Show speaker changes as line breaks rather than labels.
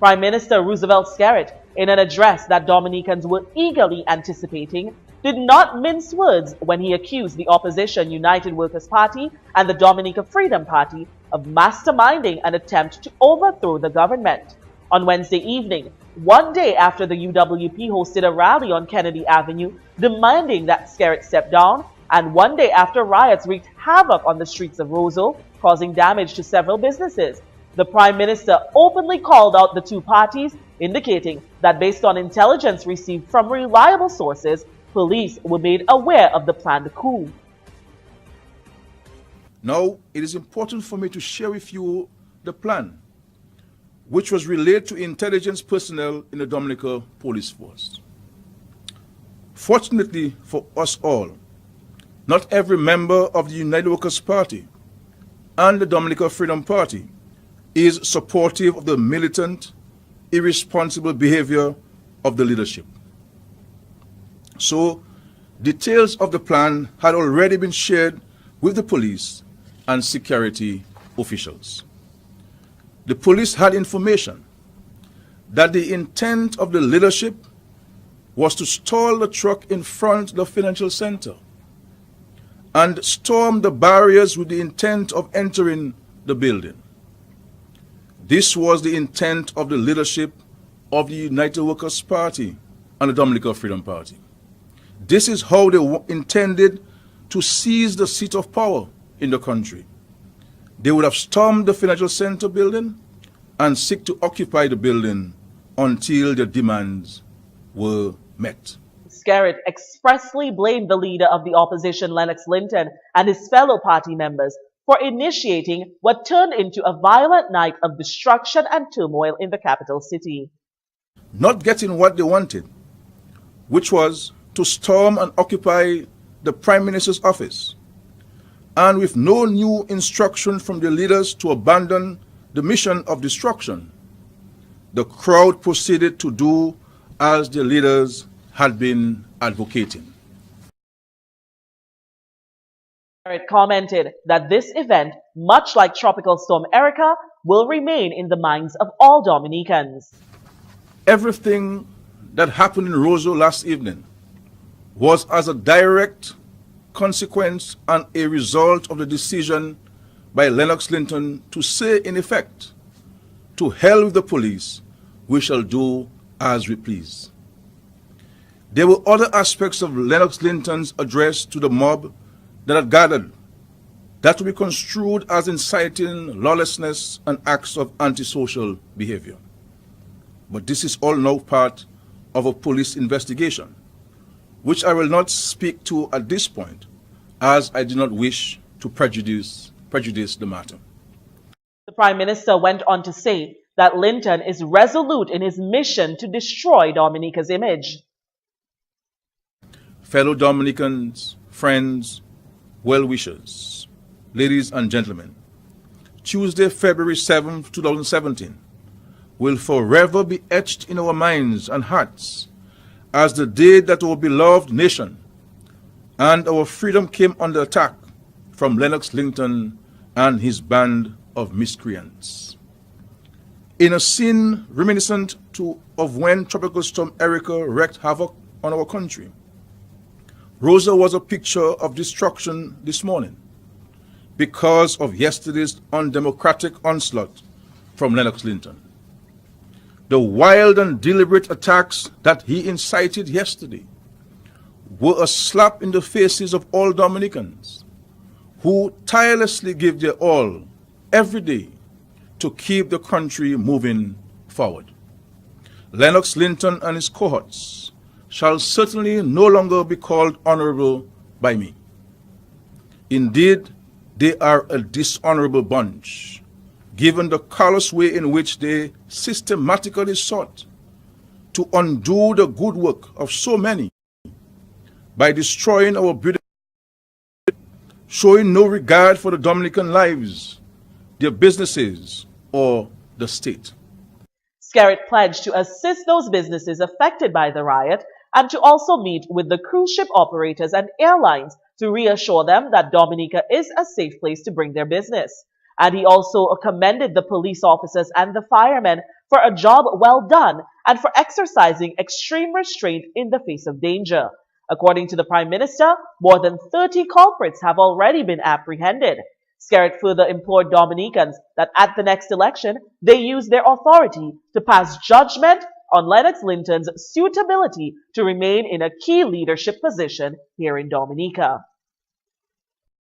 Prime Minister Roosevelt Skerrit, in an address that Dominicans were eagerly anticipating, did not mince words when he accused the opposition United Workers' Party and the Dominica Freedom Party of masterminding an attempt to overthrow the government. On Wednesday evening, one day after the UWP hosted a rally on Kennedy Avenue demanding that Skerrit step down, and one day after riots wreaked havoc on the streets of Roseau, causing damage to several businesses, the Prime Minister openly called out the two parties, indicating that based on intelligence received from reliable sources, police were made aware of the planned coup.
Now, it is important for me to share with you the plan, which was relayed to intelligence personnel in the Dominica Police Force. Fortunately for us all, not every member of the United Workers' Party and the Dominica Freedom Party is supportive of the militant, irresponsible behavior of the leadership. So, details of the plan had already been shared with the police and security officials. The police had information that the intent of the leadership was to stall the truck in front of the financial center and storm the barriers with the intent of entering the building. This was the intent of the leadership of the United Workers' Party and the Dominica Freedom Party. This is how they intended to seize the seat of power in the country. They would have stormed the financial center building and seek to occupy the building until their demands were met.
Skerrit expressly blamed the leader of the opposition, Lennox Linton, and his fellow party members for initiating what turned into a violent night of destruction and turmoil in the capital city.
Not getting what they wanted, which was to storm and occupy the Prime Minister's office, and with no new instruction from the leaders to abandon the mission of destruction, the crowd proceeded to do as the leaders had been advocating.
Skerrit commented that this event, much like Tropical Storm Erica, will remain in the minds of all Dominicans.
Everything that happened in Roseau last evening was as a direct consequence and a result of the decision by Lennox Linton to say, in effect, to hell with the police, we shall do as we please. There were other aspects of Lennox Linton's address to the mob that had gathered that would be construed as inciting lawlessness and acts of antisocial behavior. But this is all now part of a police investigation, which I will not speak to at this point, as I do not wish to prejudice the matter.
The Prime Minister went on to say that Linton is resolute in his mission to destroy Dominica's image.
Fellow Dominicans, friends, well-wishers, ladies and gentlemen, Tuesday, February 7, 2017, will forever be etched in our minds and hearts as the day that our beloved nation and our freedom came under attack from Lennox Linton and his band of miscreants. In a scene reminiscent of when Tropical Storm Erica wreaked havoc on our country, Rosa was a picture of destruction this morning because of yesterday's undemocratic onslaught from Lennox Linton. The wild and deliberate attacks that he incited yesterday were a slap in the faces of all Dominicans who tirelessly give their all every day to keep the country moving forward. Lennox Linton and his cohorts shall certainly no longer be called honorable by me. Indeed, they are a dishonorable bunch, given the callous way in which they systematically sought to undo the good work of so many by destroying our beautiful, showing no regard for the Dominican lives, their businesses, or the state.
Skerrit pledged to assist those businesses affected by the riot and to also meet with the cruise ship operators and airlines to reassure them that Dominica is a safe place to bring their business. And he also commended the police officers and the firemen for a job well done and for exercising extreme restraint in the face of danger. According to the Prime Minister, more than 30 culprits have already been apprehended. Skerritt further implored Dominicans that at the next election, they use their authority to pass judgment on Lennox Linton's suitability to remain in a key leadership position here in Dominica.